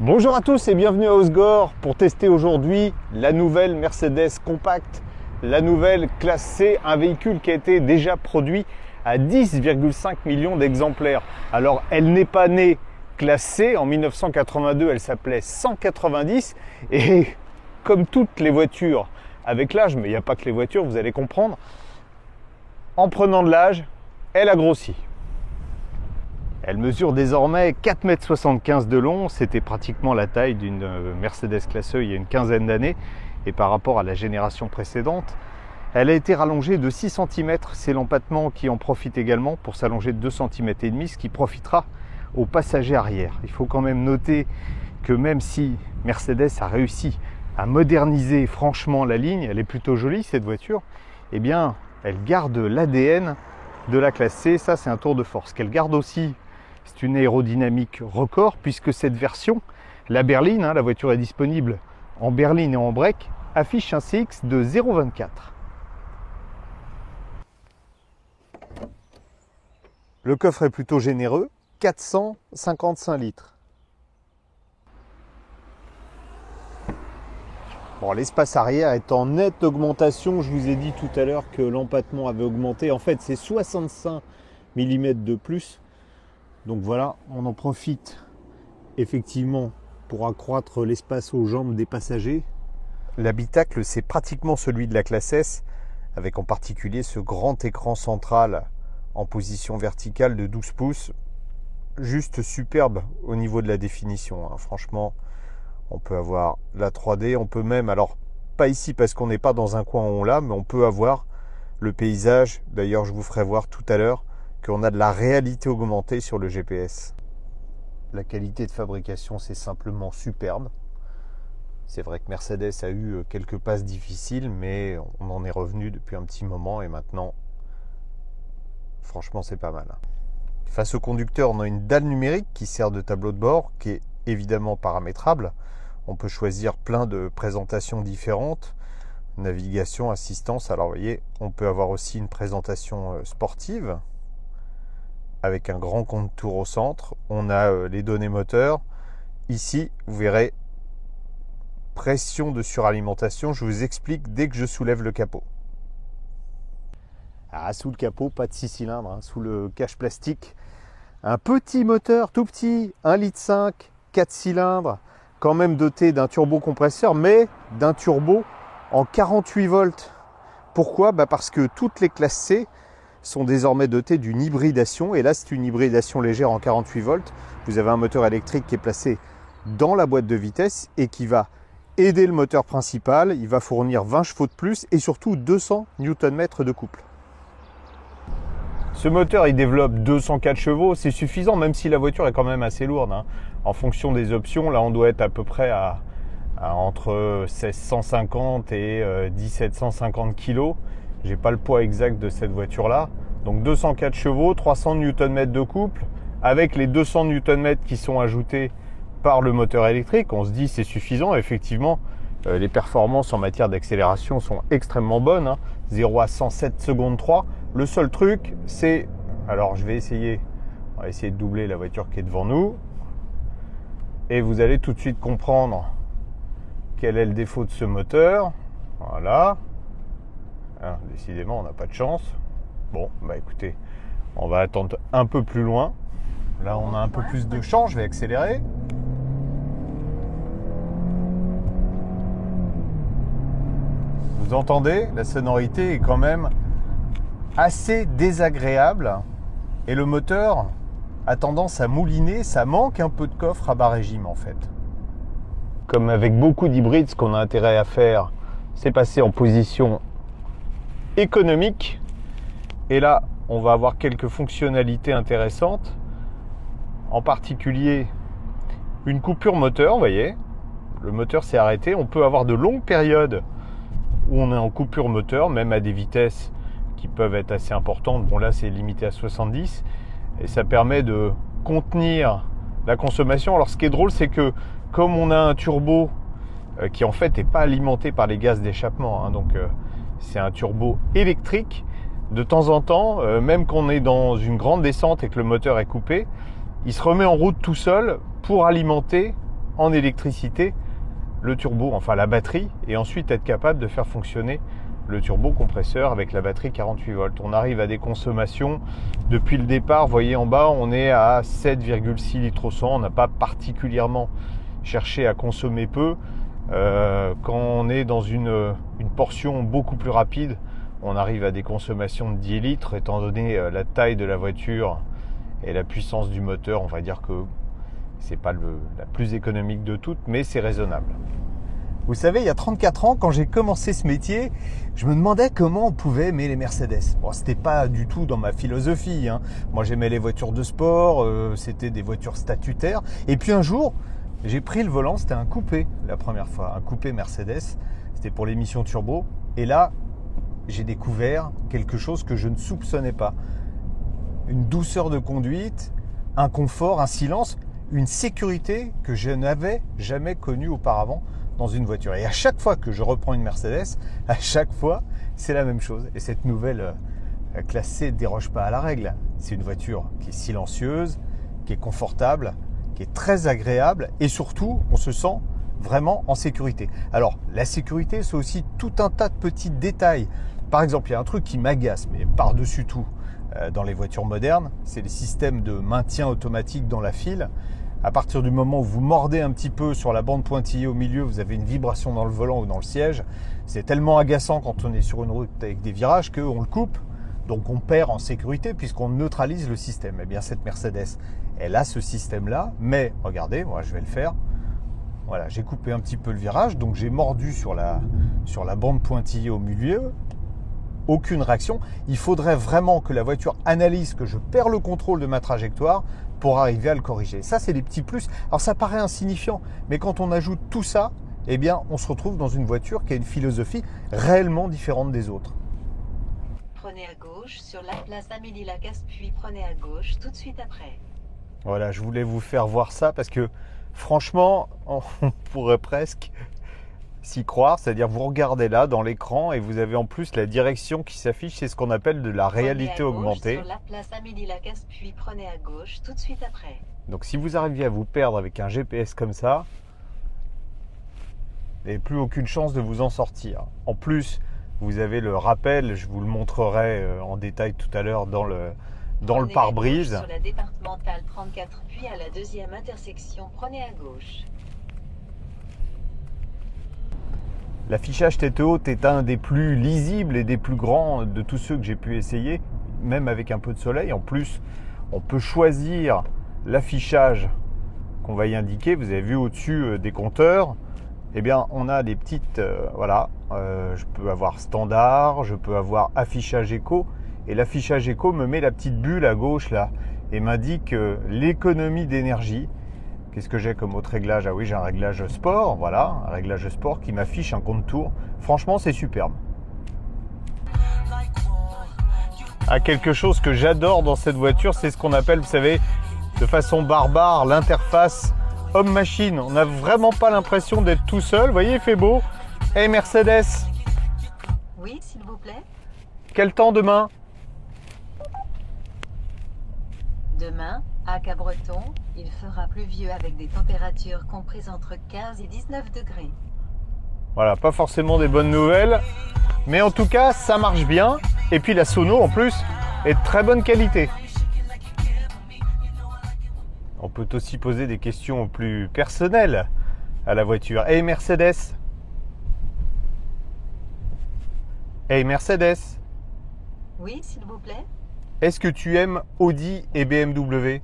Bonjour à tous et bienvenue à Osgore pour tester aujourd'hui la nouvelle Mercedes Compact, la nouvelle classe C, un véhicule qui a été déjà produit à 10,5 millions d'exemplaires. Alors elle n'est pas née classe C, en 1982 elle s'appelait 190 et comme toutes les voitures avec l'âge, mais il n'y a pas que les voitures, vous allez comprendre, en prenant de l'âge, elle a grossi. Elle mesure désormais 4,75 m de long, c'était pratiquement la taille d'une Mercedes classe E il y a une quinzaine d'années, et par rapport à la génération précédente, elle a été rallongée de 6 cm, c'est l'empattement qui en profite également pour s'allonger de 2 cm et demi, ce qui profitera aux passagers arrière. Il faut quand même noter que même si Mercedes a réussi à moderniser franchement la ligne, elle est plutôt jolie cette voiture, eh bien elle garde l'ADN de la classe C, ça c'est un tour de force. Qu'elle garde aussi, c'est une aérodynamique record puisque cette version, la berline, la voiture est disponible en berline et en break, affiche un CX de 0,24. Le coffre est plutôt généreux, 455 litres. Bon, l'espace arrière est en nette augmentation. Je vous ai dit tout à l'heure que l'empattement avait augmenté. En fait, c'est 65 mm de plus. Donc voilà, on en profite effectivement pour accroître l'espace aux jambes des passagers. L'habitacle, c'est pratiquement celui de la classe S, avec en particulier ce grand écran central en position verticale de 12 pouces. Juste superbe au niveau de la définition, hein. Franchement, on peut avoir la 3D, on peut même, alors pas ici parce qu'on n'est pas dans un coin où on l'a, mais on peut avoir le paysage. D'ailleurs, je vous ferai voir tout à l'heure qu'on a de la réalité augmentée sur le GPS. La qualité de fabrication, c'est simplement superbe. C'est vrai que Mercedes a eu quelques passes difficiles, mais on en est revenu depuis un petit moment et maintenant, franchement, c'est pas mal. Face au conducteur, on a une dalle numérique qui sert de tableau de bord, qui est évidemment paramétrable. On peut choisir plein de présentations différentes, navigation, assistance. Alors vous voyez, on peut avoir aussi une présentation sportive avec un grand contour au centre. On a les données moteurs. Ici, vous verrez, pression de suralimentation. Je vous explique dès que je soulève le capot. Sous le capot, pas de 6 cylindres, sous le cache plastique. Un petit moteur tout petit, 1,5 litre, 4 cylindres, quand même doté d'un turbocompresseur, mais d'un turbo en 48 volts. Pourquoi ? Parce que toutes les classes C sont désormais dotées d'une hybridation, et là c'est une hybridation légère en 48 volts. Vous avez un moteur électrique qui est placé dans la boîte de vitesse et qui va aider le moteur principal. Il va fournir 20 chevaux de plus et surtout 200 Nm de couple. Ce moteur, il développe 204 chevaux, c'est suffisant, même si la voiture est quand même assez lourde. En fonction des options, là on doit être à peu près à entre 1650 et 1750 kg. J'ai pas le poids exact de cette voiture-là. Donc 204 chevaux, 300 Nm de couple, avec les 200 Nm qui sont ajoutés par le moteur électrique. On se dit c'est suffisant, effectivement. Les performances en matière d'accélération sont extrêmement bonnes. 0 à 107 secondes 3. Le seul truc, c'est... Alors, on va essayer de doubler la voiture qui est devant nous. Et vous allez tout de suite comprendre quel est le défaut de ce moteur. Voilà. Décidément, on n'a pas de chance. Bon, écoutez, on va attendre un peu plus loin. Là, on a un peu plus de champ. Je vais accélérer. Vous entendez, la sonorité est quand même assez désagréable et le moteur a tendance à mouliner, ça manque un peu de coffre à bas régime en fait. Comme avec beaucoup d'hybrides, ce qu'on a intérêt à faire, c'est passer en position économique et là on va avoir quelques fonctionnalités intéressantes, en particulier une coupure moteur, vous voyez, le moteur s'est arrêté, on peut avoir de longues périodes où on est en coupure moteur, même à des vitesses qui peuvent être assez importantes. Bon là c'est limité à 70 et ça permet de contenir la consommation. Alors ce qui est drôle, c'est que comme on a un turbo qui en fait n'est pas alimenté par les gaz d'échappement, donc c'est un turbo électrique, de temps en temps, même quand on est dans une grande descente et que le moteur est coupé, il se remet en route tout seul pour alimenter en électricité le turbo, enfin la batterie, et ensuite être capable de faire fonctionner le turbocompresseur avec la batterie 48 volts. On arrive à des consommations, depuis le départ, vous voyez en bas, on est à 7,6 litres au 100. On n'a pas particulièrement cherché à consommer peu. Quand on est dans une portion beaucoup plus rapide, on arrive à des consommations de 10 litres, étant donné la taille de la voiture et la puissance du moteur. On va dire que c'est pas la plus économique de toutes, mais c'est raisonnable. Vous savez, il y a 34 ans, quand j'ai commencé ce métier, je me demandais comment on pouvait aimer les Mercedes. Bon, c'était pas du tout dans ma philosophie, hein. Moi, j'aimais les voitures de sport, c'était des voitures statutaires. Et puis un jour, j'ai pris le volant, c'était un coupé la première fois, un coupé Mercedes. C'était pour l'émission turbo. Et là, j'ai découvert quelque chose que je ne soupçonnais pas. Une douceur de conduite, un confort, un silence, une sécurité que je n'avais jamais connue auparavant dans une voiture. Et à chaque fois que je reprends une Mercedes, à chaque fois, c'est la même chose. Et cette nouvelle classe C ne déroge pas à la règle. C'est une voiture qui est silencieuse, qui est confortable, qui est très agréable et surtout, on se sent vraiment en sécurité. Alors, la sécurité, c'est aussi tout un tas de petits détails. Par exemple, il y a un truc qui m'agace, mais par-dessus tout, dans les voitures modernes, c'est les systèmes de maintien automatique dans la file. À partir du moment où vous mordez un petit peu sur la bande pointillée au milieu, vous avez une vibration dans le volant ou dans le siège. C'est tellement agaçant quand on est sur une route avec des virages qu'on le coupe. Donc on perd en sécurité puisqu'on neutralise le système. Eh bien cette Mercedes, elle a ce système-là. Mais regardez, moi je vais le faire. Voilà, j'ai coupé un petit peu le virage. Donc j'ai mordu sur la bande pointillée au milieu. Aucune réaction. Il faudrait vraiment que la voiture analyse que je perds le contrôle de ma trajectoire pour arriver à le corriger. Ça, c'est des petits plus. Alors, ça paraît insignifiant, mais quand on ajoute tout ça, eh bien, on se retrouve dans une voiture qui a une philosophie réellement différente des autres. Prenez à gauche sur la place Amélie-Lacasse, puis prenez à gauche tout de suite après. Voilà, je voulais vous faire voir ça parce que, franchement, on pourrait presque s'y croire, c'est-à-dire vous regardez là dans l'écran et vous avez en plus la direction qui s'affiche, c'est ce qu'on appelle de la réalité augmentée. Sur la place Amélie-Lacasse, puis prenez à gauche tout de suite après. Donc si vous arriviez à vous perdre avec un GPS comme ça, vous n'avez plus aucune chance de vous en sortir. En plus, vous avez le rappel, je vous le montrerai en détail tout à l'heure dans le pare-brise. Sur la départementale 34, puis à la deuxième intersection, prenez à gauche. L'affichage tête haute est un des plus lisibles et des plus grands de tous ceux que j'ai pu essayer, même avec un peu de soleil. En plus, on peut choisir l'affichage qu'on va y indiquer. Vous avez vu au-dessus des compteurs, eh bien, on a des petites, je peux avoir standard, je peux avoir affichage éco. Et l'affichage éco me met la petite bulle à gauche là et m'indique l'économie d'énergie. Qu'est-ce que j'ai comme autre réglage? Ah oui, j'ai un réglage sport, voilà, un réglage sport qui m'affiche un compte-tour. Franchement, c'est superbe. Ah, quelque chose que j'adore dans cette voiture, c'est ce qu'on appelle, vous savez, de façon barbare, l'interface homme-machine. On n'a vraiment pas l'impression d'être tout seul. Vous voyez, il fait beau. Hey Mercedes. Oui, s'il vous plaît. Quel temps demain? Demain, à Cabreton, il fera pluvieux avec des températures comprises entre 15 et 19 degrés. Voilà, pas forcément des bonnes nouvelles, mais en tout cas, ça marche bien. Et puis la sono, en plus, est de très bonne qualité. On peut aussi poser des questions plus personnelles à la voiture. Hey Mercedes. Hey Mercedes. Oui, s'il vous plaît. Est-ce que tu aimes Audi et BMW?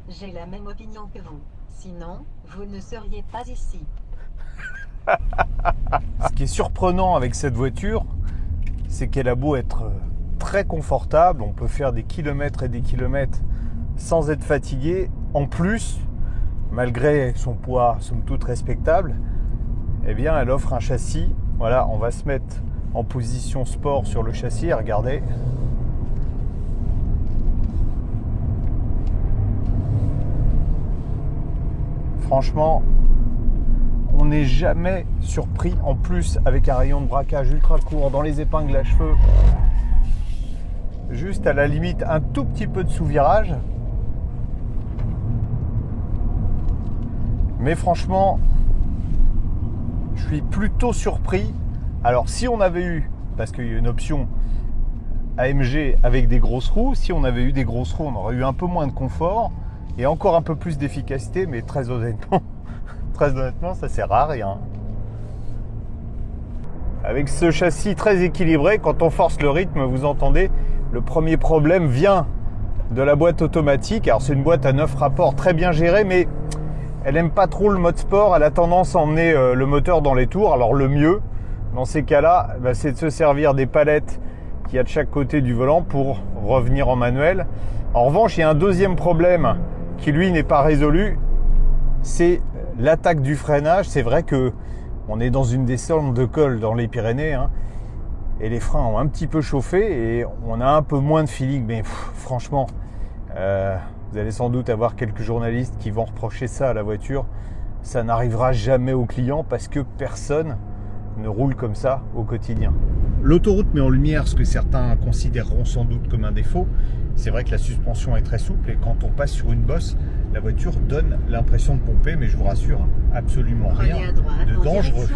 J'ai la même opinion que vous. Sinon, vous ne seriez pas ici. Ce qui est surprenant avec cette voiture, c'est qu'elle a beau être très confortable, on peut faire des kilomètres et des kilomètres sans être fatigué. En plus, malgré son poids somme toute respectable, eh bien, elle offre un châssis. Voilà, on va se mettre en position sport sur le châssis. Regardez. Franchement, on n'est jamais surpris. En plus, avec un rayon de braquage ultra court dans les épingles à cheveux, juste à la limite un tout petit peu de sous-virage. Mais franchement, je suis plutôt surpris. Alors si on avait eu, parce qu'il y a une option AMG avec des grosses roues, si on avait eu des grosses roues, on aurait eu un peu moins de confort et encore un peu plus d'efficacité, mais très honnêtement, ça sert à rien. Avec ce châssis très équilibré, quand on force le rythme, vous entendez, le premier problème vient de la boîte automatique. Alors c'est une boîte à 9 rapports très bien gérée, mais elle n'aime pas trop le mode sport. Elle a tendance à emmener le moteur dans les tours. Alors le mieux, dans ces cas-là, c'est de se servir des palettes qu'il y a de chaque côté du volant pour revenir en manuel. En revanche, il y a un deuxième problème qui lui n'est pas résolu, c'est l'attaque du freinage. C'est vrai que on est dans une descente de col dans les Pyrénées, hein, et les freins ont un petit peu chauffé et on a un peu moins de feeling. Mais franchement, vous allez sans doute avoir quelques journalistes qui vont reprocher ça à la voiture. Ça n'arrivera jamais au client parce que personne ne roule comme ça au quotidien. L'autoroute met en lumière ce que certains considéreront sans doute comme un défaut. C'est vrai que la suspension est très souple et quand on passe sur une bosse, la voiture donne l'impression de pomper, mais je vous rassure, absolument rien de dangereux.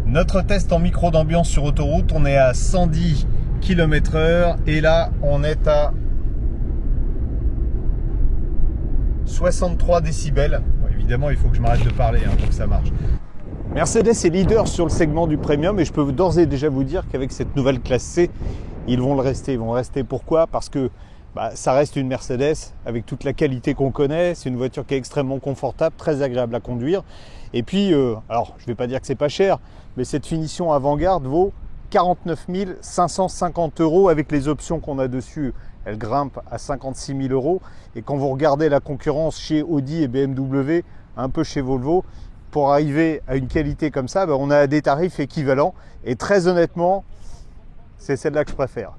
Notre test en micro d'ambiance sur autoroute, on est à 110 km/h et là on est à 63 décibels. Bon, évidemment, il faut que je m'arrête de parler pour que ça marche. Mercedes est leader sur le segment du premium et je peux d'ores et déjà vous dire qu'avec cette nouvelle classe C, ils vont le rester. Ils vont le rester pourquoi? Parce que ça reste une Mercedes avec toute la qualité qu'on connaît. C'est une voiture qui est extrêmement confortable, très agréable à conduire. Et puis, alors je ne vais pas dire que c'est pas cher, mais cette finition avant-garde vaut 49 550 € avec les options qu'on a dessus. Elle grimpe à 56 000 €. Et quand vous regardez la concurrence chez Audi et BMW, un peu chez Volvo, pour arriver à une qualité comme ça, on a des tarifs équivalents. Et très honnêtement, c'est celle-là que je préfère.